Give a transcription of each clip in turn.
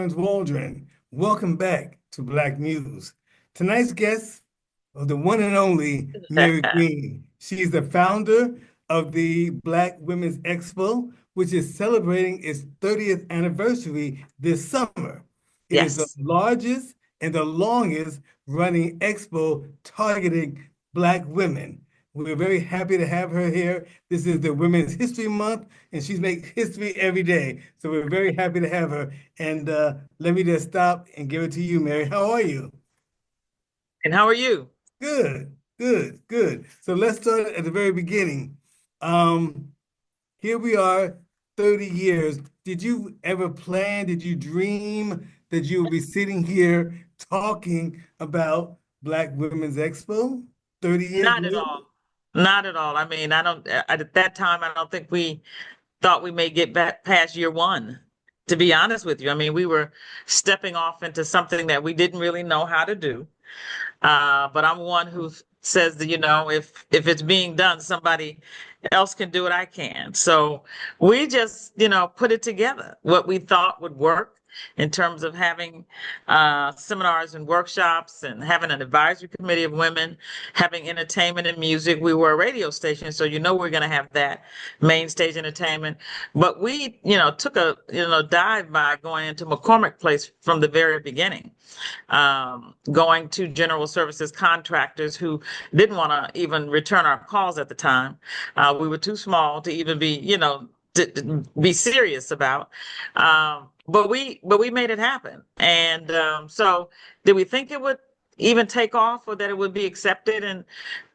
Clarence Waldron. Welcome back to Black Muse. Tonight's guest is the one and only Mary Green. She's the founder of the Black Women's Expo, which is celebrating its 30th anniversary this summer. It is the Yes. largest and the longest running expo targeting Black women. We're very happy to have her here. This is the Women's History Month, and she's making history every day. So we're very happy to have her. And let me just stop and give it to you, Mary. How are you? And how are you? Good, good, good. So let's start at the very beginning. Um, Here we are, 30 years. Did you ever plan, did you dream that you would be sitting here talking about Black Women's Expo 30 years Not at later? all. Not at all. I mean, I don't, at that time, I don't think we thought we may get back past year one, to be honest with you. I mean, we were stepping off into something that we didn't really know how to do. But I'm one who says that, if it's being done, somebody else can do it, I can. So we just, put it together, what we thought would work in terms of having seminars and workshops and having an advisory committee of women, having entertainment and music. We were a radio station, so we're going to have that main stage entertainment. But we, took a, dive by going into McCormick Place from the very beginning, going to general services contractors who didn't want to even return our calls at the time. We were too small to even be, to be serious about. But we made it happen. And so did we think it would even take off or that it would be accepted and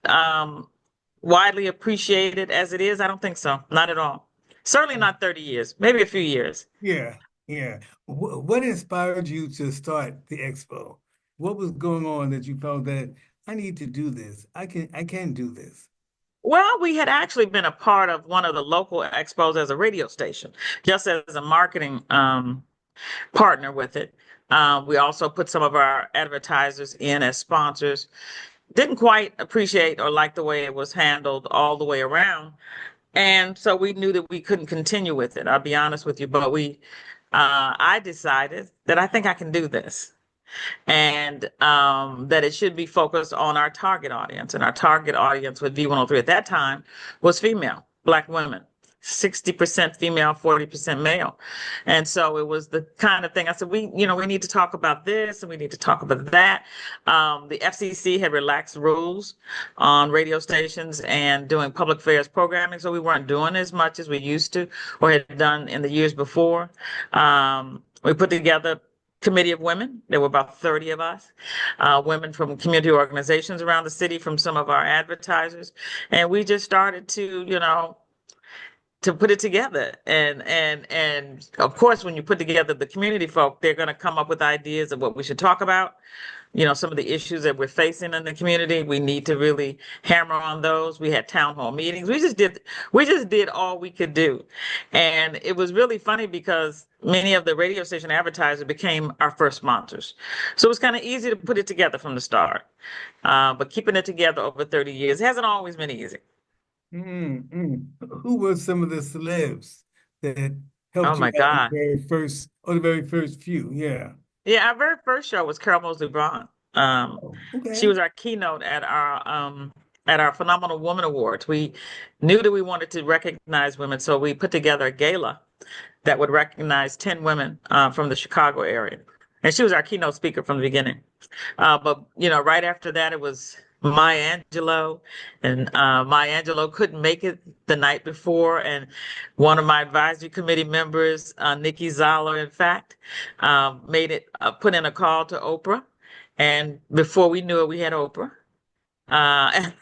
um, widely appreciated as it is? I don't think so. Not at all. Certainly not 30 years, maybe a few years. Yeah, yeah. What inspired you to start the expo? What was going on that you felt that I need to do this? I can do this. Well, we had actually been a part of one of the local expos as a radio station, just as a marketing partner with it. We also put some of our advertisers in as sponsors. Didn't quite appreciate or like the way it was handled all the way around. And so we knew that we couldn't continue with it. I'll be honest with you, but I decided that I think I can do this and that it should be focused on our target audience. And our target audience with V103 at that time was female, Black women. 60% female, 40% male. And so it was the kind of thing I said, we need to talk about this and we need to talk about that. The FCC had relaxed rules on radio stations and doing public affairs programming. So we weren't doing as much as we used to or had done in the years before. We put together committee of women. There were about 30 of us, women from community organizations around the city, from some of our advertisers. And we just started to put it together. And of course, when you put together the community folk, they're going to come up with ideas of what we should talk about. Some of the issues that we're facing in the community, we need to really hammer on those. We had town hall meetings. We just did all we could do. And it was really funny because many of the radio station advertisers became our first sponsors. So it was kind of easy to put it together from the start. But keeping it together over 30 years hasn't always been easy. Who were some of the celebs that Oh helped you my out in the God. very first, or the very first few? Yeah. Yeah, our very first show was Carol Mosley Braun. Oh, She okay. was our keynote at our Phenomenal Woman Awards. We knew that we wanted to recognize women, so we put together a gala that would recognize 10 women from the Chicago area. And she was our keynote speaker from the beginning. But right after that, it was Maya Angelou, and Maya Angelou couldn't make it the night before, and one of my advisory committee members, Nikki Zoller, in fact, put in a call to Oprah, and before we knew it, we had Oprah. And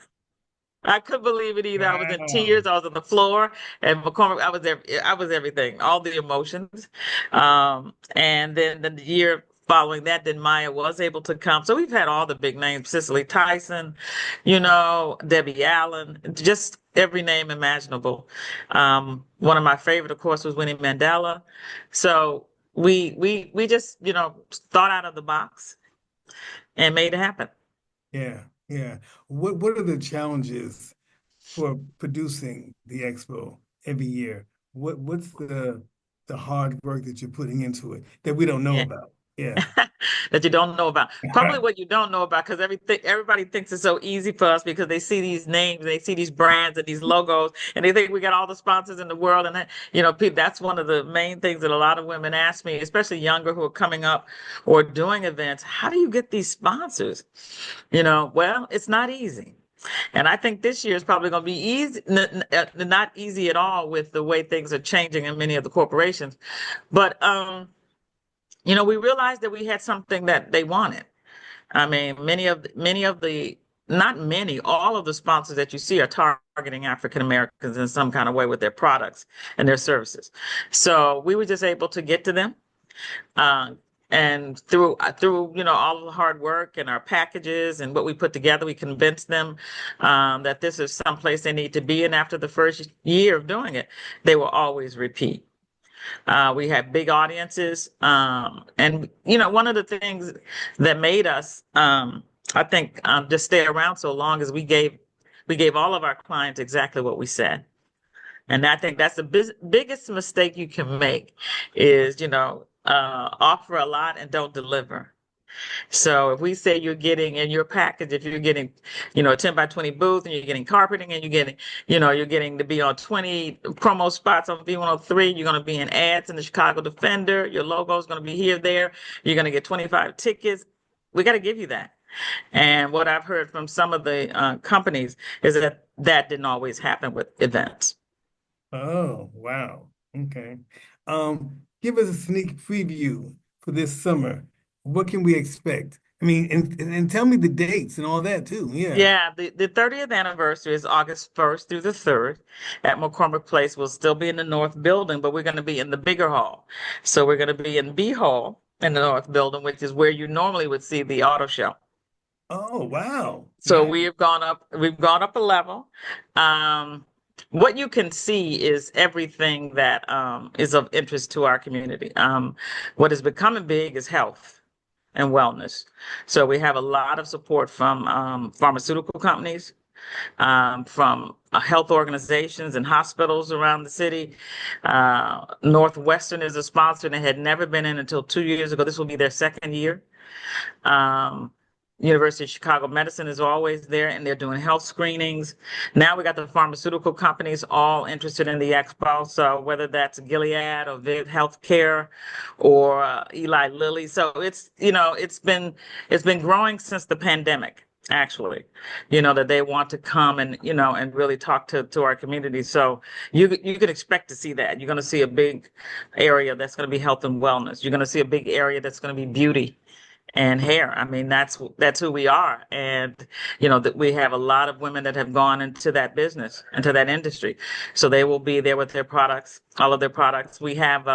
I couldn't believe it either. I was in Wow. tears. I was on the floor, and McCormick. I was there. I was everything, all the emotions. And then the year following that, then Maya was able to come. So we've had all the big names: Cicely Tyson, Debbie Allen, just every name imaginable. One of my favorite, of course, was Winnie Mandela. So we just thought out of the box and made it happen. Yeah, yeah. What are the challenges for producing the expo every year? What's the the hard work that you're putting into it that we don't know Yeah. about. Yeah. That you don't know about. Probably what you don't know about, because everybody thinks it's so easy for us because they see these names, they see these brands and these logos, and they think we got all the sponsors in the world. And that, that's one of the main things that a lot of women ask me, especially younger who are coming up or doing events. How do you get these sponsors? Well, it's not easy. And I think this year is probably going to be easy, not easy at all with the way things are changing in many of the corporations. But we realized that we had something that they wanted. I mean, not many, all of the sponsors that you see are targeting African Americans in some kind of way with their products and their services. So we were just able to get to them. Uh, and through all of the hard work and our packages and what we put together, we convinced them that this is someplace they need to be. And after the first year of doing it, they will always repeat. We had big audiences. And, one of the things that made us, I think, just stay around so long is we gave all of our clients exactly what we said. And I think that's the biggest mistake you can make is, offer a lot and don't deliver. So if we say you're getting in your package, if you're getting, a 10 by 20 booth and you're getting carpeting and you're getting to be on 20 promo spots on V103, you're going to be in ads in the Chicago Defender, your logo is going to be here, there, you're going to get 25 tickets. We got to give you that. And what I've heard from some of the companies is that didn't always happen with events. Oh, wow. Okay. Give us a sneak preview for this summer. What can we expect? I mean, and tell me the dates and all that too. Yeah. Yeah, the 30th anniversary is August 1st through the 3rd at McCormick Place. We'll still be in the North Building, but we're going to be in the bigger hall. So we're going to be in B Hall in the North Building, which is where you normally would see the auto show. Oh, wow. So Nice. we've gone up a level. Um, what you can see is everything that is of interest to our community. What is becoming big is health and wellness. So we have a lot of support from pharmaceutical companies, from health organizations and hospitals around the city. Northwestern is a sponsor and had never been in until 2 years ago. This will be their second year. Um, University of Chicago Medicine is always there, and they're doing health screenings. Now we got the pharmaceutical companies all interested in the expo. So whether that's Gilead or Viv Healthcare or Eli Lilly, so it's been growing since the pandemic. Actually, that they want to come and and really talk to our community. So you can expect to see that. You're going to see a big area that's going to be health and wellness. You're going to see a big area that's going to be beauty and hair. I mean, that's who we are. And, that we have a lot of women that have gone into that business, into that industry. So they will be there with their products, all of their products. We have,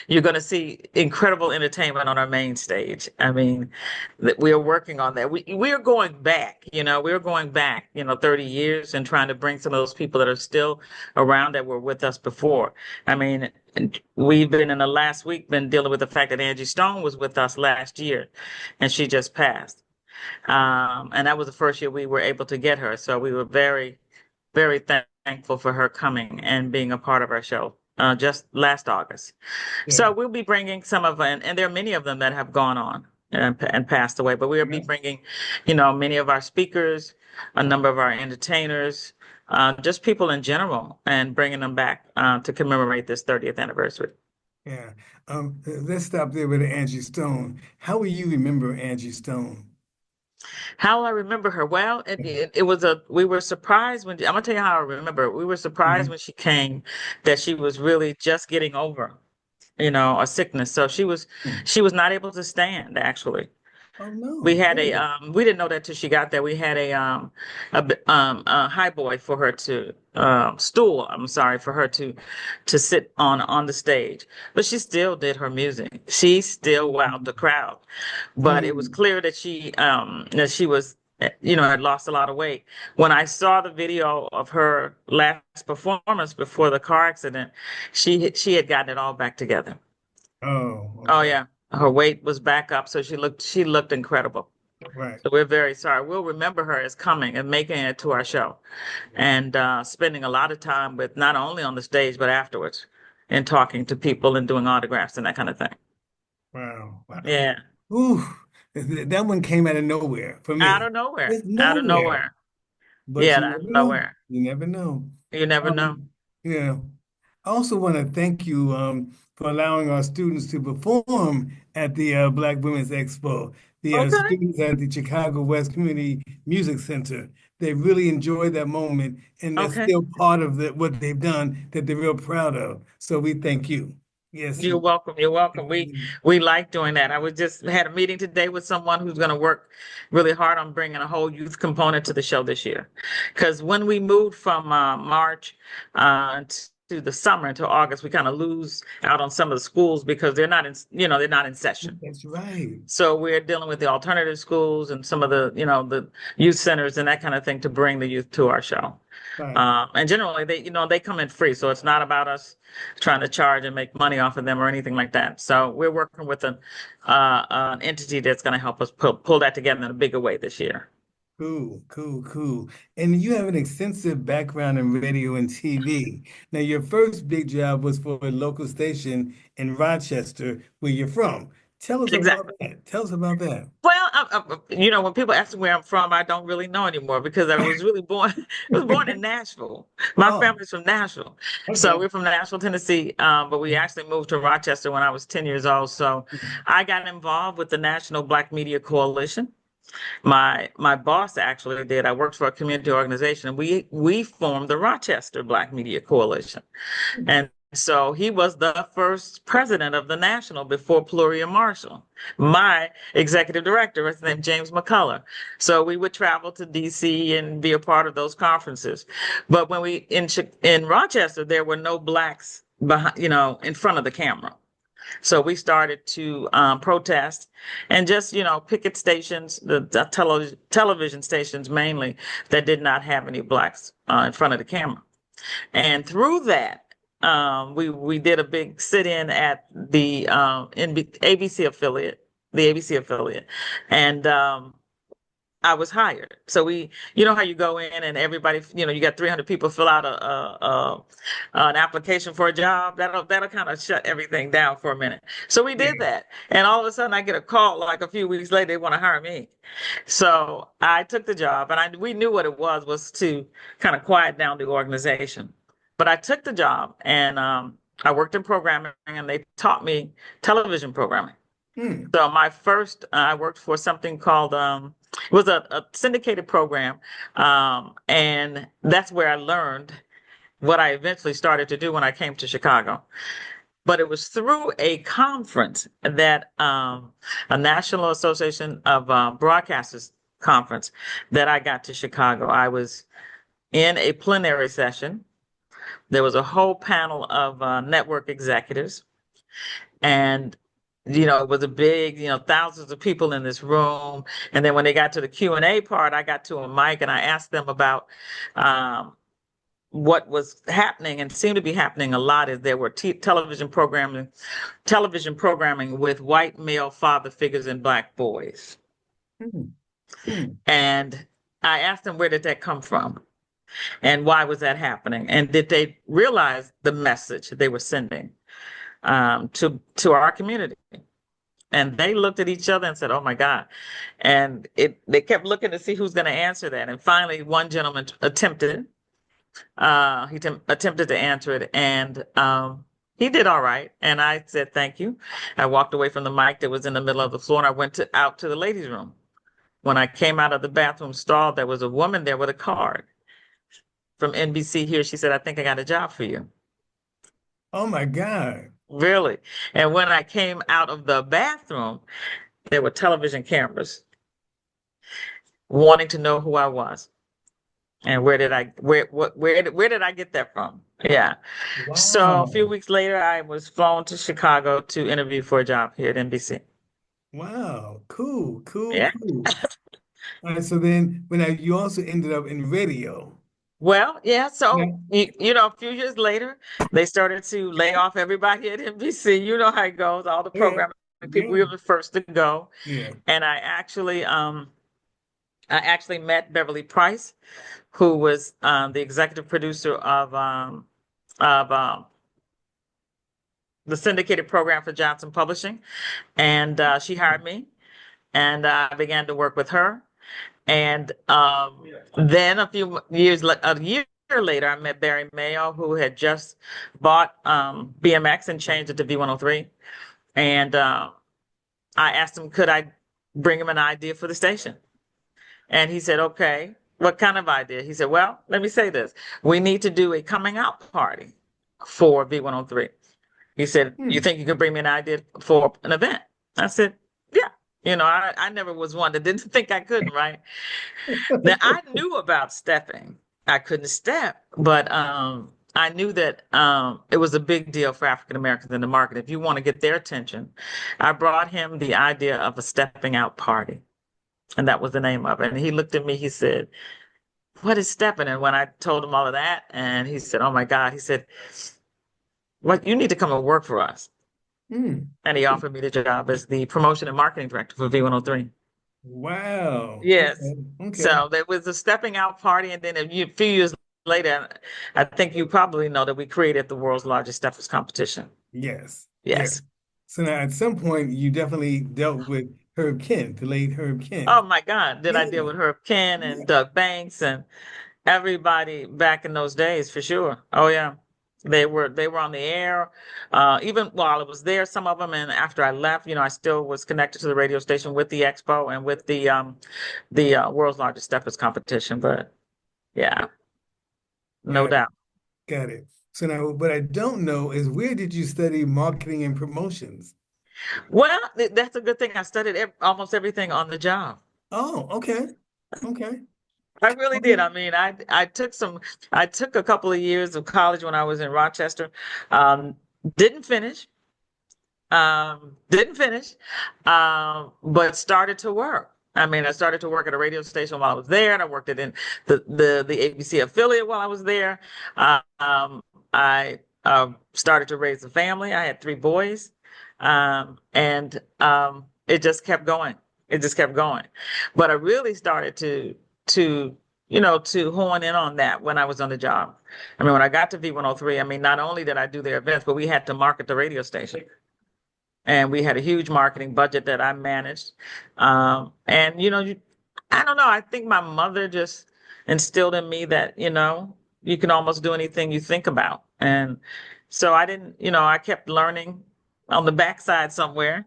you're going to see incredible entertainment on our main stage. I mean, we are working on that. We are going back, we're going back, 30 years and trying to bring some of those people that are still around that were with us before. I mean, we've been in the last week been dealing with the fact that Angie Stone was with us last year and she just passed. And that was the first year we were able to get her. So we were very, very thankful for her coming and being a part of our show just last August. Yeah. So we'll be bringing some of, and there are many of them that have gone on and passed away, but we'll be bringing, many of our speakers, a number of our entertainers, just people in general, and bringing them back to commemorate this 30th anniversary. Yeah. Let's stop there with Angie Stone. How will you remember Angie Stone? How I remember her? Well, we were surprised when, I'm gonna tell you how I remember it. We were surprised Mhm. when she came that she was really just getting over, a sickness. So she was not able to stand, actually. Oh We no, had really? we didn't know that till she got there. We had a high boy for her to stool. I'm sorry, for her to sit on the stage, but she still did her music. She still wowed the crowd. But it was Mm. clear that she was had lost a lot of weight. When I saw the video of her last performance before the car accident, she had gotten it all back together. Oh, Oh okay. yeah. Her weight was back up, so she looked incredible. Right. So we're very sorry. We'll remember her as coming and making it to our show and spending a lot of time with not only on the stage but afterwards. and talking to people and doing autographs and that kind of thing. Wow. Wow. Yeah. Ooh, that one came out of nowhere for Out me. of nowhere. It's Out of nowhere, nowhere. but Yeah, you out never of know. nowhere. You never know. You never know. Yeah. I also want to thank you for allowing our students to perform at the Black Women's Expo. The Okay. students at the Chicago West Community Music Center, they really enjoyed that moment, and that's Okay. still part of what they've done that they're real proud of. So we thank you. Yes. You're welcome. You're welcome. We like doing that. I was just had a meeting today with someone who's going to work really hard on bringing a whole youth component to the show this year. Because when we moved from March to the summer into August, we kind of lose out on some of the schools because they're not in session. That's right. So we're dealing with the alternative schools and some of the youth centers and that kind of thing to bring the youth to our show. Right. And generally they come in free. So it's not about us trying to charge and make money off of them or anything like that. So we're working with an entity that's going to help us pull that together in a bigger way this year. Cool, cool, cool. And you have an extensive background in radio and TV. Now, your first big job was for a local station in Rochester, where you're from. Tell us about Exactly. that. Tell us about that. Well, when people ask me where I'm from, I don't really know anymore because I was really born. I was born in Nashville. My Oh, family's from Nashville, so okay. we're from Nashville, Tennessee. But we actually moved to Rochester when I was 10 years old. So I got involved with the National Black Media Coalition. My boss actually did. I worked for a community organization, and we formed the Rochester Black Media Coalition. And so he was the first president of the national before Pluria Marshall. My executive director was named James McCullough. So we would travel to DC and be a part of those conferences. But when in Rochester, there were no blacks behind, in front of the camera. So we started to protest and just, picket stations, the television stations mainly that did not have any blacks in front of the camera. And through that, we did a big sit-in at the ABC affiliate, and I was hired. So you know how you go in and everybody, you got 300 people fill out an application for a job. That'll kind of shut everything down for a minute. So we did Yeah. that, and all of a sudden I get a call like a few weeks later they want to hire me. So I took the job, and we knew what it was to kind of quiet down the organization. But I took the job, and I worked in programming, and they taught me television programming. Hmm. So I worked for something called it was a syndicated program, and that's where I learned what I eventually started to do when I came to Chicago. But it was through a conference that a National Association of Broadcasters conference that I got to Chicago. I was in a plenary session. There was a whole panel of network executives, and it was a big, thousands of people in this room. And then when they got to the Q&A part, I got to a mic and I asked them about what was happening and seemed to be happening a lot is there were television programming with white male father figures and black boys. Hmm. Hmm. And I asked them, where did that come from? And why was that happening? And did they realize the message they were sending to our community? And they looked at each other and said, "Oh my God!" And they kept looking to see who's going to answer that. And finally, one gentleman attempted. Attempted to answer it, and he did all right. And I said, "Thank you." I walked away from the mic that was in the middle of the floor, and I went out to the ladies' room. When I came out of the bathroom stall, there was a woman there with a card from NBC here. She said, "I think I got a job for you." Oh my God. Really? And when I came out of the bathroom, there were television cameras wanting to know who I was and where did I get that from? Yeah. So a few Wow. weeks later, I was flown to Chicago to interview for a job here at NBC. Wow. Cool, cool, Yeah. cool. All right, so then you also ended up in radio. Well, yeah. So Yeah. a few years later, they started to lay off everybody at NBC. You know how it goes. All the Yeah. programming people, Yeah. we were the first to go. Yeah. And I actually met Beverly Price, who was the executive producer of the syndicated program for Johnson Publishing, and she hired me, and I began to work with her. And then a year later, I met Barry Mayo, who had just bought BMX and changed it to V103. And I asked him, could I bring him an idea for the station? And he said, okay, what kind of idea? He said, well, let me say this. We need to do a coming out party for V103. He said, you think you could bring me an idea for an event? I said, yeah. I never was one that didn't think I couldn't, right? Now, I knew about stepping. I couldn't step, but I knew that it was a big deal for African Americans in the market. If you want to get their attention, I brought him the idea of a stepping out party. And that was the name of it. And he looked at me, he said, what is stepping? And when I told him all of that, and he said, oh my God, he said, what, you need to come and work for us. And he offered me the job as the promotion and marketing director for V103. Wow. Yes. Okay. So there was a stepping out party, and then a few years later, I think you probably know that we created the world's largest steppers competition. Yes. Yes. So now at some point you definitely dealt with Herb Kent, the late Herb Kent. Oh my God, did I Yeah. deal with Herb Kent and Doug Banks and everybody back in those days for sure. Oh yeah. They were on the air, even while I was there, some of them, and after I left, I still was connected to the radio station with the expo and with the world's largest steppers competition. But yeah, no doubt. Got it. So now, what I don't know is, where did you study marketing and promotions? Well, that's a good thing. I studied almost everything on the job. Oh, okay. Okay. I really did. I mean, I took a couple of years of college when I was in Rochester. Um, didn't finish. Didn't finish. But started to work. I mean, I started to work at a radio station while I was there, and I worked in the ABC affiliate while I was there. I started to raise a family. I had 3 boys, and it just kept going. It just kept going. But I really started to hone in on that when I was on the job. I mean, when I got to V103, I mean, not only did I do their events, but we had to market the radio station. And we had a huge marketing budget that I managed. And, I don't know, I think my mother just instilled in me that, you can almost do anything you think about. And so I didn't, I kept learning on the backside somewhere,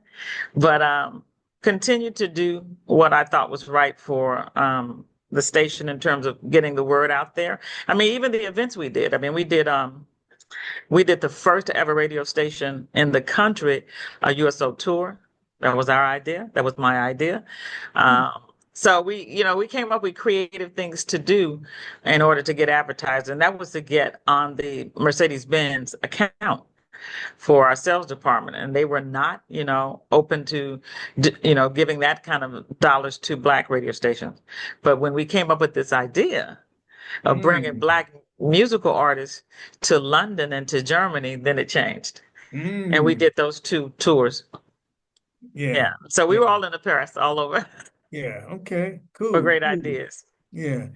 but continued to do what I thought was right for the station in terms of getting the word out there. I mean, even the events we did. I mean, we did the first ever radio station in the country, a USO tour. That was our idea. That was my idea. So we came up with creative things to do in order to get advertised, and that was to get on the Mercedes-Benz account for our sales department, and they were not, open to, giving that kind of dollars to Black radio stations. But when we came up with this idea of bringing Black musical artists to London and to Germany, then it changed. And we did those 2 tours. Yeah. So we were all in the Paris, all over. Yeah. Okay. Cool. For great ideas. Yeah.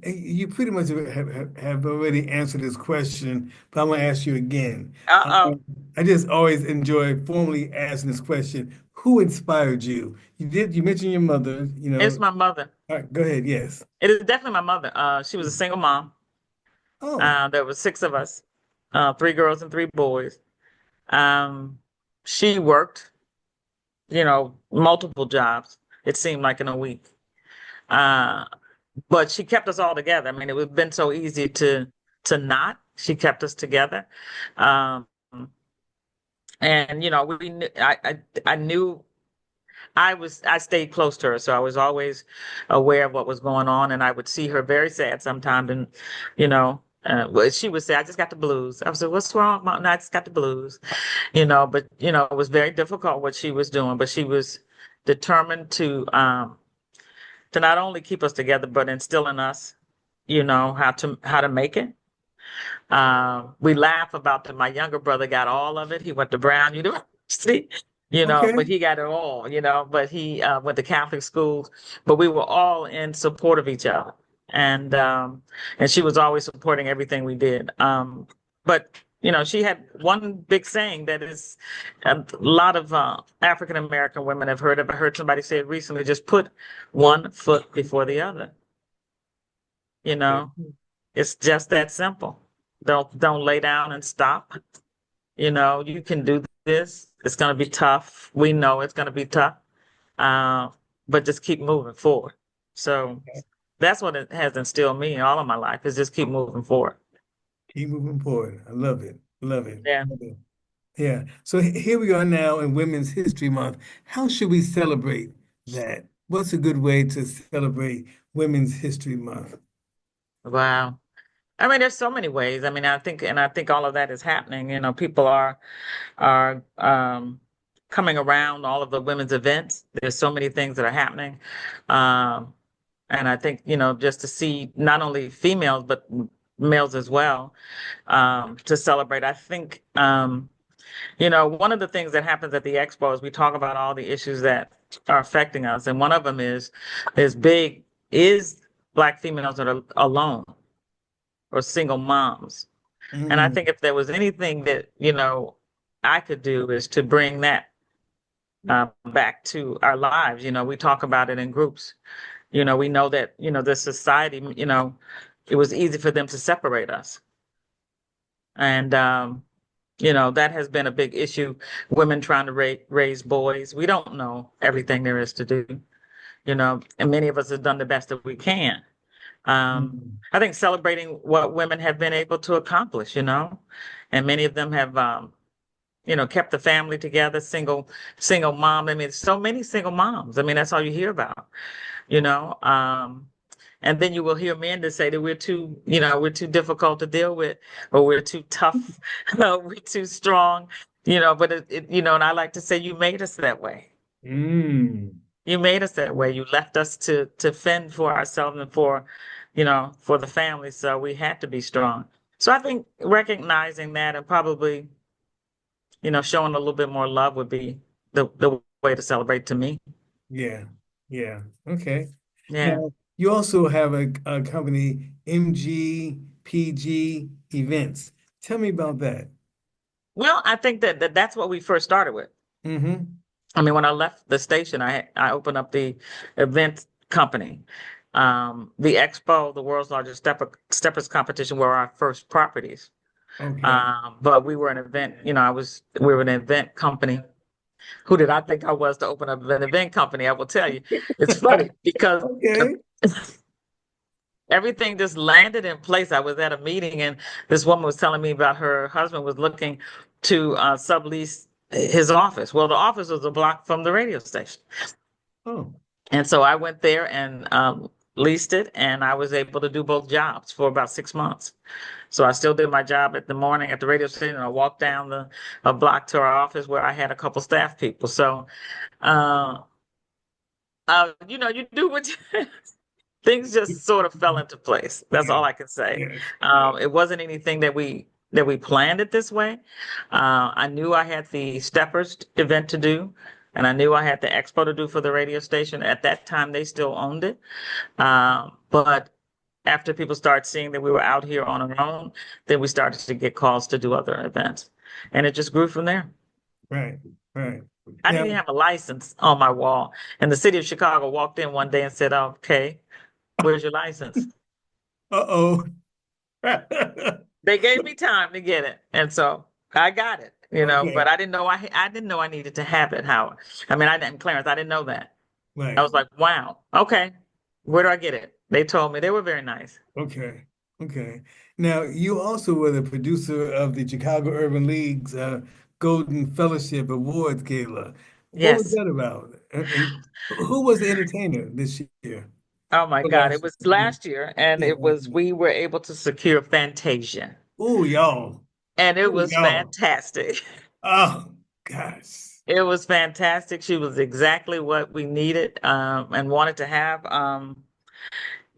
You pretty much have already answered this question, but I'm going to ask you again. I just always enjoy formally asking this question. Who inspired you? You mentioned your mother, It's my mother. All right, go ahead. Yes. It is definitely my mother. She was a single mom. Oh. There was 6 of us, 3 girls and 3 boys. She worked, multiple jobs, it seemed like, in a week. But she kept us all together. I mean, it would have been so easy to not. She kept us together. And I knew I stayed close to her, so I was always aware of what was going on, and I would see her very sad sometimes, and well, she would say, "I just got the blues." I would say, "What's wrong, Mom?" "No, I just got the blues." But it was very difficult what she was doing, but she was determined to not only keep us together, but instill in us, how to make it. We laugh about that. My younger brother got all of it. He went to Brown University, Okay. but he got it all, but he went to Catholic schools, but we were all in support of each other. And she was always supporting everything we did. But she had one big saying that is a lot of African American women have heard of. I heard somebody say it recently, just put one foot before the other. You know, it's just that simple. Don't lay down and stop. You can do this. It's going to be tough. We know it's going to be tough. Uh, but just keep moving forward. So that's what it has instilled me all of my life is just keep moving forward. Keep moving forward. I love it. Love it. Yeah. Love it. Yeah. So here we are now in Women's History Month. How should we celebrate that? What's a good way to celebrate Women's History Month? Wow. I mean, there's so many ways. I mean, I think all of that is happening. People are coming around all of the women's events. There's so many things that are happening. Um, and I think, just to see not only females, but males as well, to celebrate. I think, one of the things that happens at the expo is we talk about all the issues that are affecting us. And one of them is Black females that are alone or single moms. And I Mm, think if there was anything that, I could do is to bring that back to our lives. We talk about it in groups. We know that, the society, it was easy for them to separate us. And, that has been a big issue. Women trying to raise boys. We don't know everything there is to do, and many of us have done the best that we can. mm. I think celebrating what women have been able to accomplish, and many of them have, kept the family together, single mom. I mean, so many single moms. I mean, that's all you hear about, you know. And then you will hear men that say that we're too difficult to deal with, or we're too tough, we're too strong, but and I like to say you made us that way. Mm. You made us that way. You left us to fend for ourselves and for the family. So we had to be strong. So I think recognizing that and probably, showing a little bit more love would be the way to celebrate to me. Yeah. Yeah. Okay. Yeah. Now, you also have a company, MGPG Events. Tell me about that. Well, I think that that's what we first started with. Mm-hmm. I mean, when I left the station, I opened up the event company. The expo, the world's largest steppers competition, were our first properties. Okay. But we were an event, we were an event company. Who did I think I was to open up an event company? I will tell you. It's funny because Okay. everything just landed in place. I was at a meeting and this woman was telling me about her husband was looking to sublease his office. Well, the office was a block from the radio station. Oh, And so I went there and leased it, and I was able to do both jobs for about 6 months. So I still did my job at the morning at the radio station, and I walked down a block to our office where I had a couple staff people. So, uh, you do what things just sort of fell into place. That's yeah. all I can say. Yes. It wasn't anything that we planned it this way. I knew I had the Steppers event to do, and I knew I had the expo to do for the radio station. At that time, they still owned it. But after people started seeing that we were out here on our own, then we started to get calls to do other events, and it just grew from there. Right. Right. I Now, didn't even have a license on my wall, and the city of Chicago walked in one day and said, "Okay, where's your license?" uh-oh. They gave me time to get it, and so I got it. But Okay. I didn't know I didn't know I needed to have it, Howard. I mean, I didn't, Clarence. I didn't know that. I Right. was like, wow, okay, where do I get it? They told me. They were very nice. Okay. Okay. Now, you also were the producer of the Chicago Urban League's Golden Fellowship Awards Gala. What was Yes. that about? And who was the entertainer this year? Oh my Or God, it last was year? last year, and Yeah, it last was year. we were able to secure Fantasia, Oh, y'all. and it Oh, was y'all. fantastic. Oh, gosh. It was fantastic. She was exactly what we needed and wanted to have. I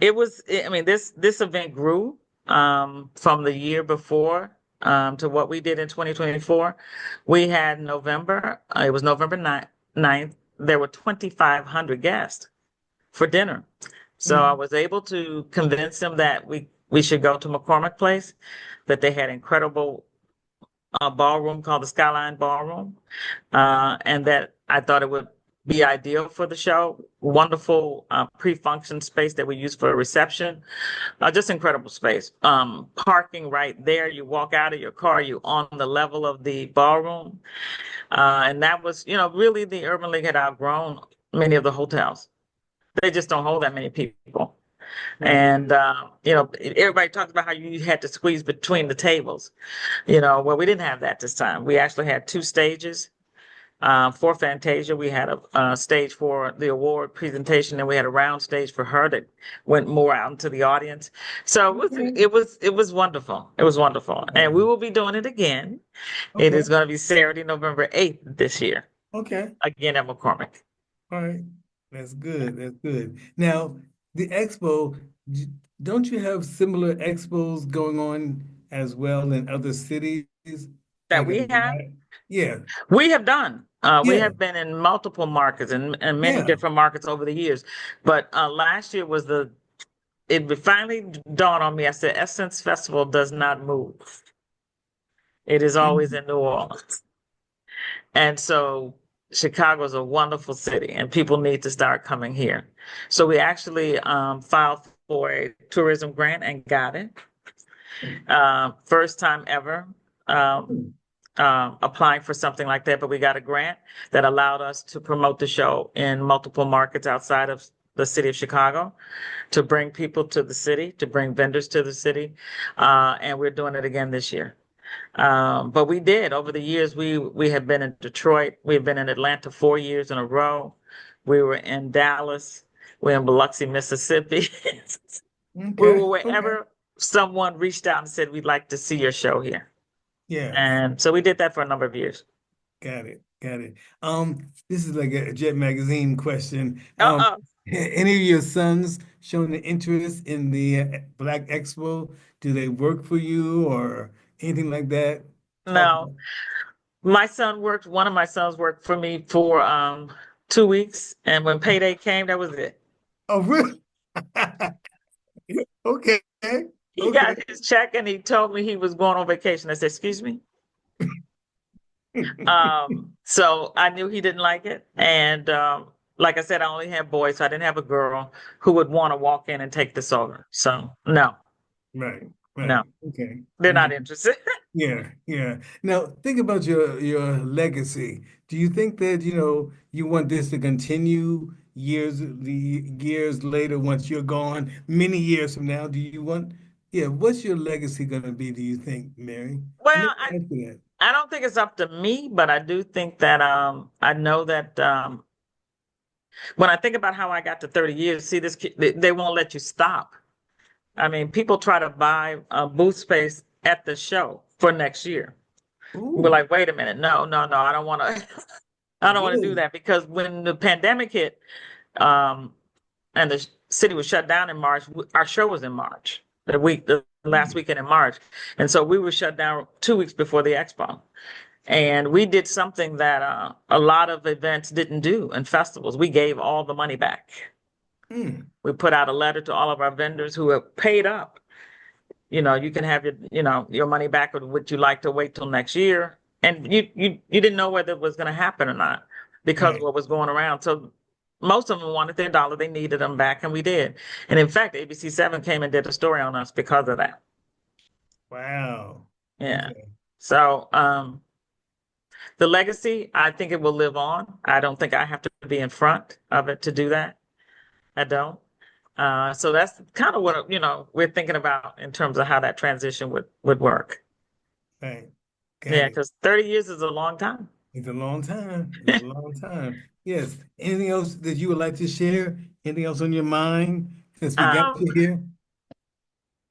mean, this event grew from the year before to what we did in 2024. We had it was November 9th. There were 2,500 guests for dinner. So I Mm, was able to convince them that we should go to McCormick Place, that they had incredible ballroom called the Skyline Ballroom, and that I thought it would be ideal for the show. Wonderful pre-function space that we use for a reception. Just incredible space. Parking right there. You walk out of your car, you on the level of the ballroom. And that was, really the Urban League had outgrown many of the hotels. They just don't hold that many people. Right. And, everybody talks about how you had to squeeze between the tables. Well, we didn't have that this time. We actually had two stages. For Fantasia, we had a stage for the award presentation, and we had a round stage for her that went more out into the audience. So Okay. it was wonderful. It was wonderful, and we will be doing it again. It Okay. is going to be Saturday, November 8th this year, Okay. again at McCormick. All right. That's good. That's good. Now, the expo, don't you have similar expos going on as well in other cities? That Like, we have yeah, we have done. We yeah, have been in multiple markets and many yeah. different markets over the years. But last year was it finally dawned on me. I said, Essence Festival does not move. It is always Mhm. in New Orleans. And so Chicago is a wonderful city and people need to start coming here. So we actually filed for a tourism grant and got it. First time ever applying for something like that, but we got a grant that allowed us to promote the show in multiple markets outside of the city of Chicago, to bring people to the city, to bring vendors to the city. And we're doing it again this year. But we did over the years. We have been in Detroit. We've been in Atlanta 4 years in a row. We were in Dallas. We're in Biloxi, Mississippi. We Okay. were Okay. wherever someone reached out and said, "We'd like to see your show here." Yes. And so we did that for a number of years. Got it. Got it. This is like a Jet Magazine question. Uh-uh. Any of your sons showing an interest in the Black Expo? Do they work for you or anything like that? Talk No, about. one of my sons worked for me for 2 weeks. And when payday came, that was it. Oh, really? Okay. He Okay. got his check and he told me he was going on vacation. I said, "Excuse me." So I knew he didn't like it. And like I said, I only had boys, so I didn't have a girl who would want to walk in and take this over. So no, Right. no, Right. Okay. they're not Okay. interested. Yeah, yeah. Now think about your legacy. Do you think that, you want this to continue the years later once you're gone, many years from now? Do you want, yeah, what's your legacy going to be, do you think, Mary? And let Well, me ask you that. I don't think it's up to me, but I do think that I know that when I think about how I got to 30 years, see they won't let you stop. I mean, people try to buy booth space at the show for next year. We're Ooh, like, wait a minute, no, no, no, I don't want to. I don't want to do really? that because when the pandemic hit, um, and the city was shut down in March, our show was in March, the last Mm, weekend in March, and so we were shut down 2 weeks before the expo. And we did something that a lot of events didn't do and festivals. We gave all the money back. mm, We put out a letter to all of our vendors who have paid up. You can have your money back, or would you like to wait till next year? And you didn't know whether it was going to happen or not because of right. what was going around. So most of them wanted their dollar. They needed them back, and we did. And in fact, ABC7 came and did a story on us because of that. Wow. Yeah. Okay. So the legacy, I think it will live on. I don't think I have to be in front of it to do that. I don't. So that's kind of what we're thinking about in terms of how that transition would work. Right. Got Yeah, it. because 30 years is a long time. It's a long time. It's a long time. Yes. Anything else that you would like to share? Anything else on your mind since we got Um, you here?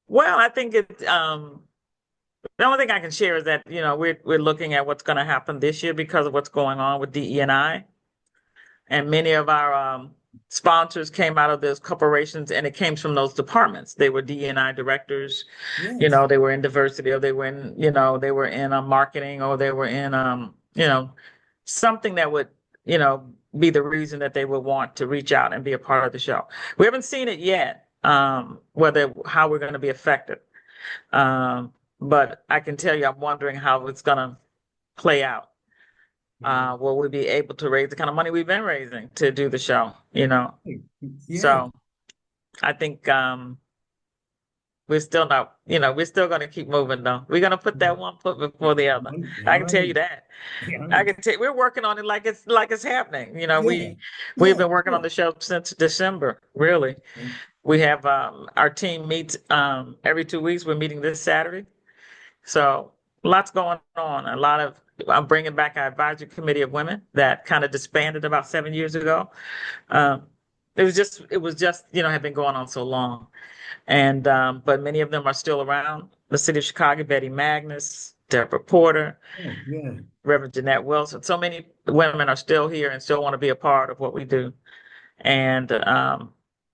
well, I think the only thing I can share is that we're looking at what's going to happen this year because of what's going on with DE&I, and many of our sponsors came out of those corporations, and it came from those departments. They were DE&I directors. Yes. They were in diversity, or they were in they were in marketing, or they were in something that would be the reason that they would want to reach out and be a part of the show. We haven't seen it yet, whether how we're going to be affected. but I can tell you, I'm wondering how it's gonna play out. Will we be able to raise the kind of money we've been raising to do the show, you know? Yeah. So I think we're still not, we're still gonna keep moving though. We're gonna put that one foot before the other. I All can tell you right. that. All I right. can tell we're working on it like it's happening. Yeah. We've Yeah. been working Yeah. on the show since December, really. We have our team meets every 2 weeks. We're meeting this Saturday. So lots going on. I'm bringing back our advisory committee of women that kind of disbanded about 7 years ago. Um, it was just, had been going on so long. And, but many of them are still around. The city of Chicago, Betty Magnus, Deborah Porter, Oh, yeah. Reverend Jeanette Wilson. So many women are still here and still want to be a part of what we do. And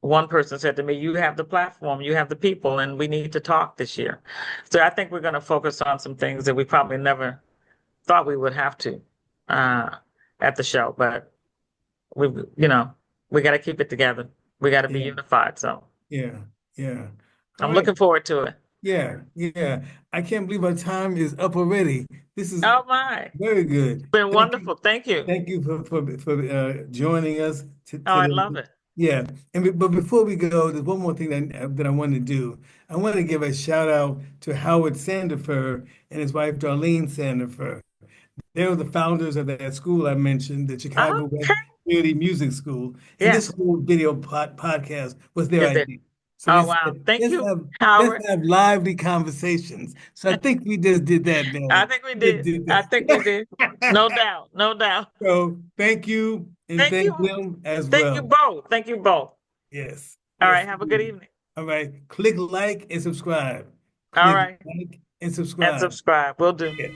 one person said to me, "You have the platform, you have the people, and we need to talk this year." So I think we're going to focus on some things that we probably never thought we would have to uh, at the show. But we got to keep it together. We got to be Yeah. unified. So Yeah. Yeah. All I'm right. looking forward to it. Yeah. Yeah. I can't believe our time is up already. This is Oh my, it's very good. been Thank you. wonderful. Thank you. Thank you for joining us Oh, I today. love it. Yeah, but before we go, there's one more thing that I want to do. I want to give a shout out to Howard Sandifer and his wife Darlene Sandifer. They were the founders of that school I mentioned, the Chicago West Okay. Community Music School, and this Yes. whole video podcast was their Is it? idea. So they Oh said, wow. Thank let's you, have let's Howard. have lively conversations. So I think we just did that, I man. think we We just did. did I think we did. that. No doubt. No doubt. So thank you and Thank thank you. them as Thank you well. both. Thank you both. Yes, All yes. right. Have a good evening. All right. Click like and subscribe. All Click right. like and And subscribe. subscribe. Will do. Yeah.